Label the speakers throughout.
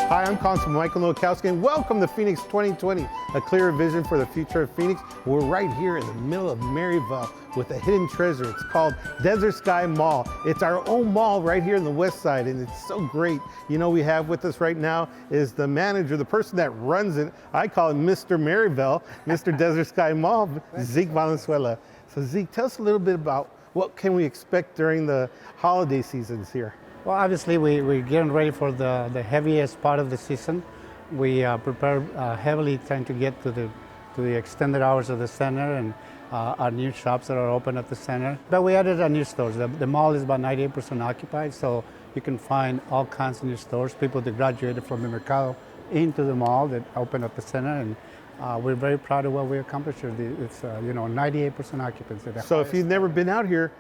Speaker 1: Hi, I'm Councilman Michael Nowakowski, and welcome to Phoenix 2020, a clearer vision for the future of Phoenix. We're right here in the middle of Maryville with a hidden treasure. It's called Desert Sky Mall. It's our own mall right here in the west side, and it's so great. You know, we have with us right now is the manager, the person that runs it. I call him Mr. Maryville, Mr. Desert Sky Mall, Zeke Valenzuela. So Zeke, tell us a little bit about what can we expect during the holiday seasons here?
Speaker 2: Well, obviously, we're getting ready for the heaviest part of the season. We prepare heavily trying to get to the extended hours of the center and our new shops that are open at the center. But we added new stores. The mall is about 98% occupied, so you can find all kinds of new stores, people that graduated from the Mercado into the mall that open at the center. And we're very proud of what we accomplished here. It's 98% occupancy.
Speaker 1: So if you've never been out here,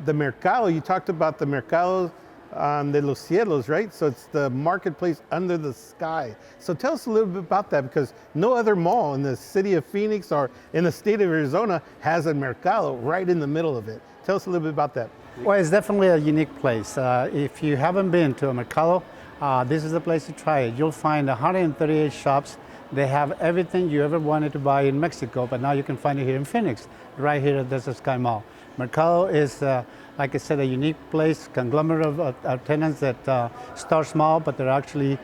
Speaker 1: the Mercado, you talked about the Mercado de los Cielos, right? So it's the marketplace under the sky. So tell us a little bit about that, because no other mall in the city of Phoenix or in the state of Arizona has a Mercado right in the middle of it. Tell us a little bit about that.
Speaker 2: Well, it's definitely a unique place. If you haven't been to a Mercado, this is the place to try it. You'll find 138 shops. They have everything you ever wanted to buy in Mexico, but now you can find it here in Phoenix, right here at Desert Sky Mall. Mercado is, like I said, a unique place, conglomerate of tenants that start small, but they're actually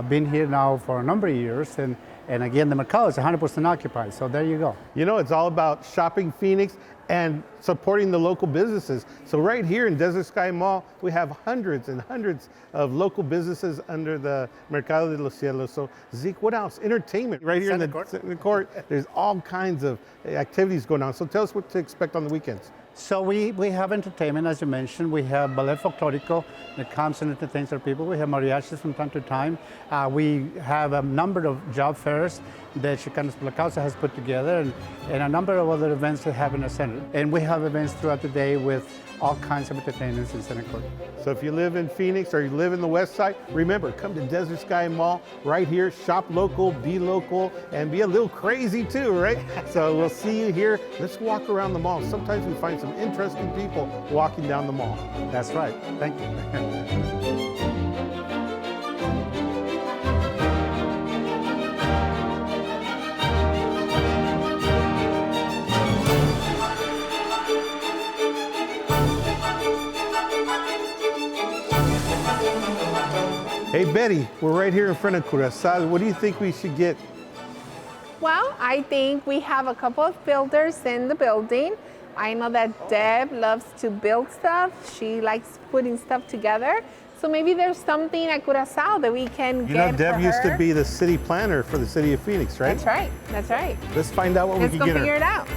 Speaker 2: been here now for a number of years. And again, the Mercado is 100% occupied, so there you go.
Speaker 1: You know, it's all about shopping Phoenix and supporting the local businesses. So right here in Desert Sky Mall, we have hundreds and hundreds of local businesses under the Mercado de los Cielos. So Zeke, what else? Entertainment right here in the court. There's all kinds of activities going on. So tell us what to expect on the weekends.
Speaker 2: So we have entertainment, as you mentioned. We have ballet folklorico that comes and entertains our people. We have mariachis from time to time. We have a number of job fairs that Chicanos por la Causa has put together, and a number of other events that have in the center. And we have events throughout the day with all kinds of entertainments in Center Court.
Speaker 1: So if you live in Phoenix or you live in the west side, remember, come to Desert Sky Mall right here, shop local, and be a little crazy too, right? So we'll see you here. Let's walk around the mall. Sometimes we find some interesting people walking down the mall.
Speaker 2: That's right. Thank you.
Speaker 1: Hey Betty, we're right here in front of CityofPhoenixAZ. What do you think we should get?
Speaker 3: Well, I think we have a couple of builders in the building. I know that Deb loves to build stuff. She likes putting stuff together. So maybe there's something at Curaçao that we can get for her.
Speaker 1: You know, Deb used to be the city planner for the city of Phoenix, right?
Speaker 3: That's right, that's right.
Speaker 1: Let's find out what we can get her.
Speaker 3: Let's go figure it out.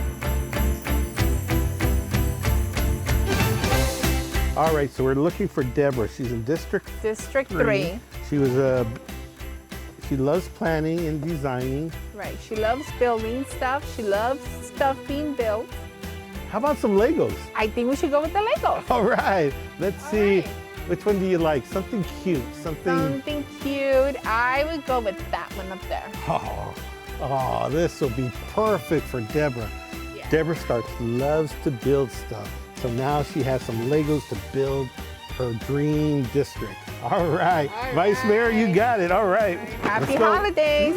Speaker 1: All right, so we're looking for Deborah. She's in District
Speaker 3: 3.
Speaker 1: She loves planning and designing.
Speaker 3: Right, she loves building stuff. She loves stuff being built.
Speaker 1: How about some Legos?
Speaker 3: I think we should go with the Legos.
Speaker 1: All right, let's see. Which one do you like? Something cute,
Speaker 3: Something cute. I would go with that one up there.
Speaker 1: Oh, this will be perfect for Deborah. Yeah. Deborah Starks loves to build stuff. So now she has some Legos to build her dream district. All right. Vice Mayor, you got it. All right.
Speaker 3: Happy holidays.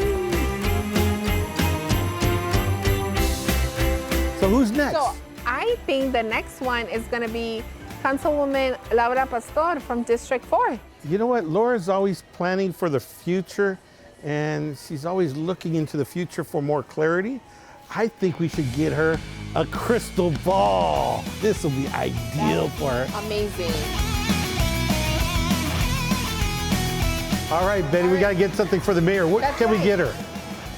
Speaker 1: So who's next?
Speaker 3: So I think the next one is going to be Councilwoman Laura Pastor from District 4.
Speaker 1: You know what? Laura's always planning for the future, and she's always looking into the future for more clarity. I think we should get her a crystal ball. This will be ideal for her.
Speaker 3: Amazing.
Speaker 1: All right, Betty, we got to get something for the mayor. What can we get her?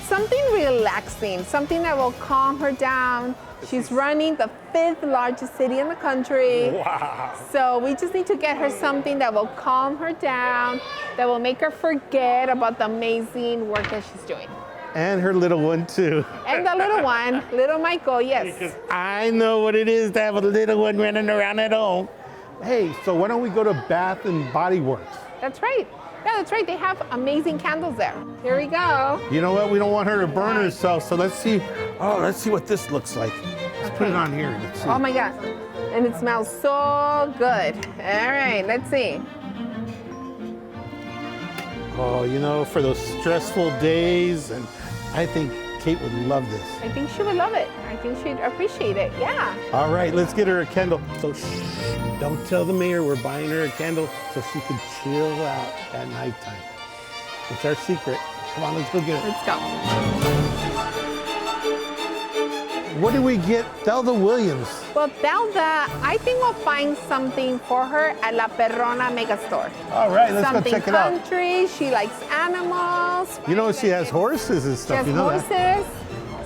Speaker 3: Something relaxing, something that will calm her down. She's running the 5th largest city in the country.
Speaker 1: Wow.
Speaker 3: So we just need to get her something that will calm her down, that will make her forget about the amazing work that she's doing.
Speaker 1: And her little one, too.
Speaker 3: And the little one, little Michael, yes.
Speaker 1: Because I know what it is to have a little one running around at home. Hey, so why don't we go to Bath and Body Works?
Speaker 3: That's right. Yeah, that's right. They have amazing candles there. Here we go.
Speaker 1: You know what? We don't want her to burn herself, so let's see. Oh, let's see what this looks like. Let's put it on here. Let's see.
Speaker 3: Oh my God. And it smells so good. All right, let's see.
Speaker 1: Oh, you know, for those stressful days, and I think Kate would love this.
Speaker 3: I think she would love it. I think she'd appreciate it. Yeah.
Speaker 1: All right, let's get her a candle. So shh, don't tell the mayor we're buying her a candle so she can chill out at nighttime. It's our secret. Come on, let's go get it.
Speaker 3: Let's go.
Speaker 1: What did we get Thelda Williams?
Speaker 3: Well, Thelda, I think we'll find something for her at La Perrona Mega Store.
Speaker 1: All right, let's
Speaker 3: Something
Speaker 1: go check it out.
Speaker 3: country. She likes animals.
Speaker 1: You know, she has horses and
Speaker 3: She
Speaker 1: stuff.
Speaker 3: has
Speaker 1: You know
Speaker 3: horses.
Speaker 1: that?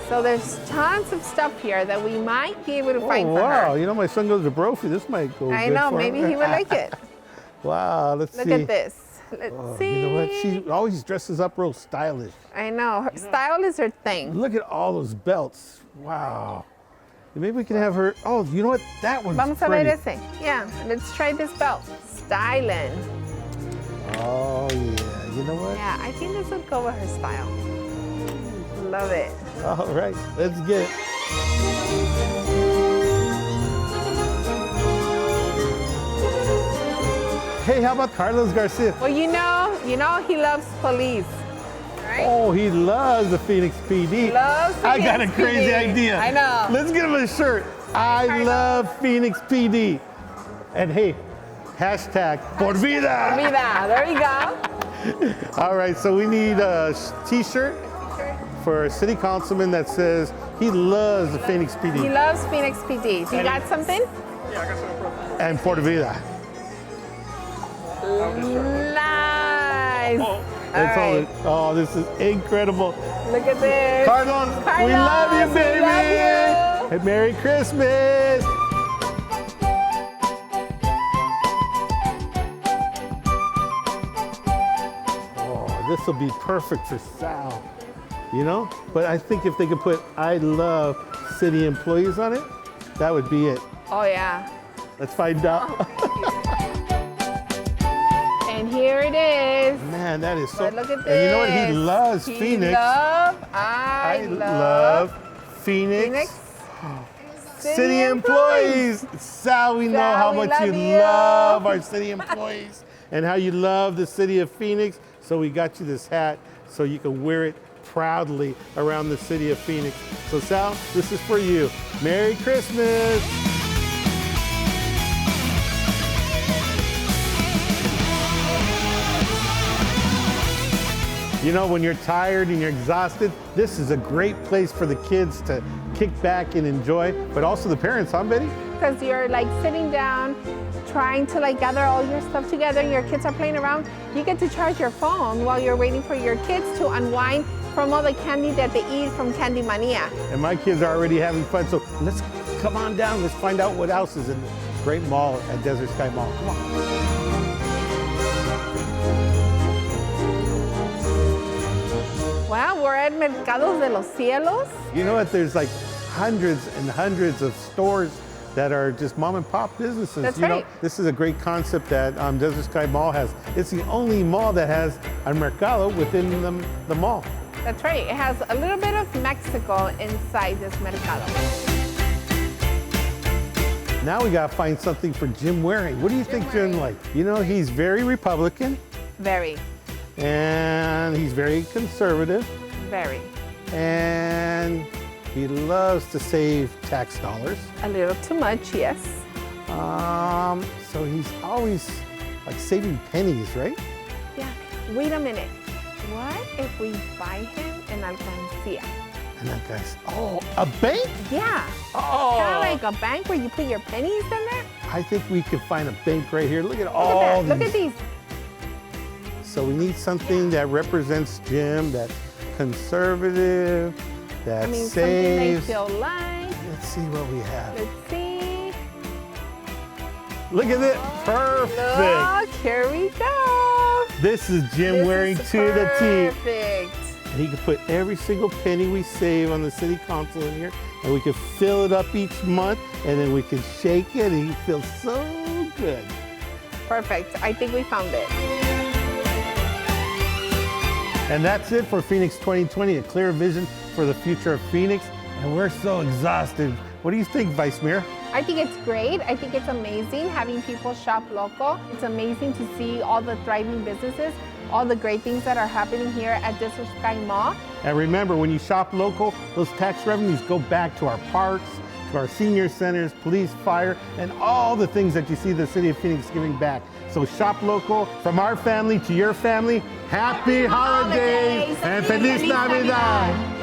Speaker 3: So there's tons of stuff here that we might be able to
Speaker 1: Oh,
Speaker 3: find for
Speaker 1: wow.
Speaker 3: her.
Speaker 1: You know, my son goes to Brophy. This might go
Speaker 3: I
Speaker 1: good
Speaker 3: know,
Speaker 1: for
Speaker 3: maybe
Speaker 1: him.
Speaker 3: he would like it.
Speaker 1: Wow, let's
Speaker 3: Look
Speaker 1: see.
Speaker 3: at this. Let's see.
Speaker 1: You know what? She always dresses up real stylish.
Speaker 3: I know. Her style is her thing.
Speaker 1: Look at all those belts. Wow. Maybe we can have her. Oh, you know what? That one's
Speaker 3: Vamos a
Speaker 1: pretty.
Speaker 3: ver ese. Yeah, let's try this belt. Styling.
Speaker 1: Oh, yeah. You know what?
Speaker 3: Yeah, I think this would go with her style. Love it.
Speaker 1: All right, let's get it. Hey, how about Carlos Garcia?
Speaker 3: Well, you know he loves police, right?
Speaker 1: Oh, he loves the Phoenix PD.
Speaker 3: Loves
Speaker 1: I got a
Speaker 3: Phoenix
Speaker 1: crazy
Speaker 3: PD.
Speaker 1: idea.
Speaker 3: I know.
Speaker 1: Let's get him a shirt. I
Speaker 3: Carlos.
Speaker 1: love Phoenix PD. And hey, hashtag Por Vida.
Speaker 3: Vida. There you go.
Speaker 1: All right, so we need a t-shirt for a city councilman that says he loves the Phoenix
Speaker 3: He
Speaker 1: PD
Speaker 3: loves Phoenix PD. You got something?
Speaker 1: and Por Vida.
Speaker 3: Nice.
Speaker 1: That's all.
Speaker 3: right.
Speaker 1: Oh, this is incredible.
Speaker 3: Look at this.
Speaker 1: Cardon, we love you,
Speaker 3: Carlos, we
Speaker 1: baby.
Speaker 3: love you.
Speaker 1: Hey, Merry Christmas. Oh, this will be perfect for Sal, you know? But I think if they could put I love city employees on it, that would be it.
Speaker 3: Oh yeah.
Speaker 1: Let's find out.
Speaker 3: And here it is.
Speaker 1: Man, that is so.
Speaker 3: But look at
Speaker 1: And you know what? He
Speaker 3: this.
Speaker 1: loves
Speaker 3: He
Speaker 1: Phoenix.
Speaker 3: I
Speaker 1: love Phoenix. City employees. Sal, we know
Speaker 3: Sal,
Speaker 1: how
Speaker 3: we
Speaker 1: much
Speaker 3: love
Speaker 1: you
Speaker 3: you.
Speaker 1: love our city employees and how you love the city of Phoenix. So we got you this hat so you can wear it proudly around the city of Phoenix. So Sal, this is for you. Merry Christmas. You know, when you're tired and you're exhausted, this is a great place for the kids to kick back and enjoy, but also the parents, huh, Betty?
Speaker 3: Because you're like sitting down, trying to like gather all your stuff together and your kids are playing around. You get to charge your phone while you're waiting for your kids to unwind from all the candy that they eat from Candy Mania.
Speaker 1: And my kids are already having fun, so let's come on down. Let's find out what else is in the great mall at Desert Sky Mall. Come on.
Speaker 3: Wow, we're at Mercados de los Cielos.
Speaker 1: You know what? There's like hundreds and hundreds of stores that are just mom and pop businesses.
Speaker 3: That's
Speaker 1: you know,
Speaker 3: right.
Speaker 1: this is a great concept that Desert Sky Mall has. It's the only mall that has a mercado within the mall.
Speaker 3: That's right, it has a little bit of Mexico inside this mercado.
Speaker 1: Now we gotta find something for Jim Waring. What do you think Jim like? You know, he's very Republican
Speaker 3: Very,
Speaker 1: and he's very conservative
Speaker 3: very.
Speaker 1: and he loves to save tax dollars.
Speaker 3: A little too much, yes.
Speaker 1: So he's always like saving pennies, right?
Speaker 3: Yeah, wait a minute. What if we buy him an alcancía?
Speaker 1: And that guy's, oh, a bank?
Speaker 3: Yeah,
Speaker 1: Oh,
Speaker 3: kind of like a bank where you put your pennies in there.
Speaker 1: I think we could find a bank right here. Look at
Speaker 3: Look
Speaker 1: all
Speaker 3: at that,
Speaker 1: these.
Speaker 3: look at these.
Speaker 1: So we need something that represents Jim, that's conservative, that
Speaker 3: I mean, something they
Speaker 1: saves.
Speaker 3: feel like.
Speaker 1: Let's see what we have.
Speaker 3: Let's see.
Speaker 1: Look at it, perfect.
Speaker 3: Look, here we go.
Speaker 1: This is Jim
Speaker 3: This
Speaker 1: Waring
Speaker 3: is
Speaker 1: to the T.
Speaker 3: perfect.
Speaker 1: And he can put every single penny we save on the city council in here, and we can fill it up each month, and then we can shake it, and he feels so good.
Speaker 3: Perfect. I think we found it.
Speaker 1: And that's it for Phoenix 2020, a clear vision for the future of Phoenix. And we're so exhausted. What do you think, Vice Mayor?
Speaker 3: I think it's great. I think it's amazing having people shop local. It's amazing to see all the thriving businesses. all the great things that are happening here at Desert Sky Mall.
Speaker 1: And remember, when you shop local, those tax revenues go back to our parks, to our senior centers, police, fire, and all the things that you see the city of Phoenix giving back. So shop local. From our family to your family, happy holidays and Feliz Navidad.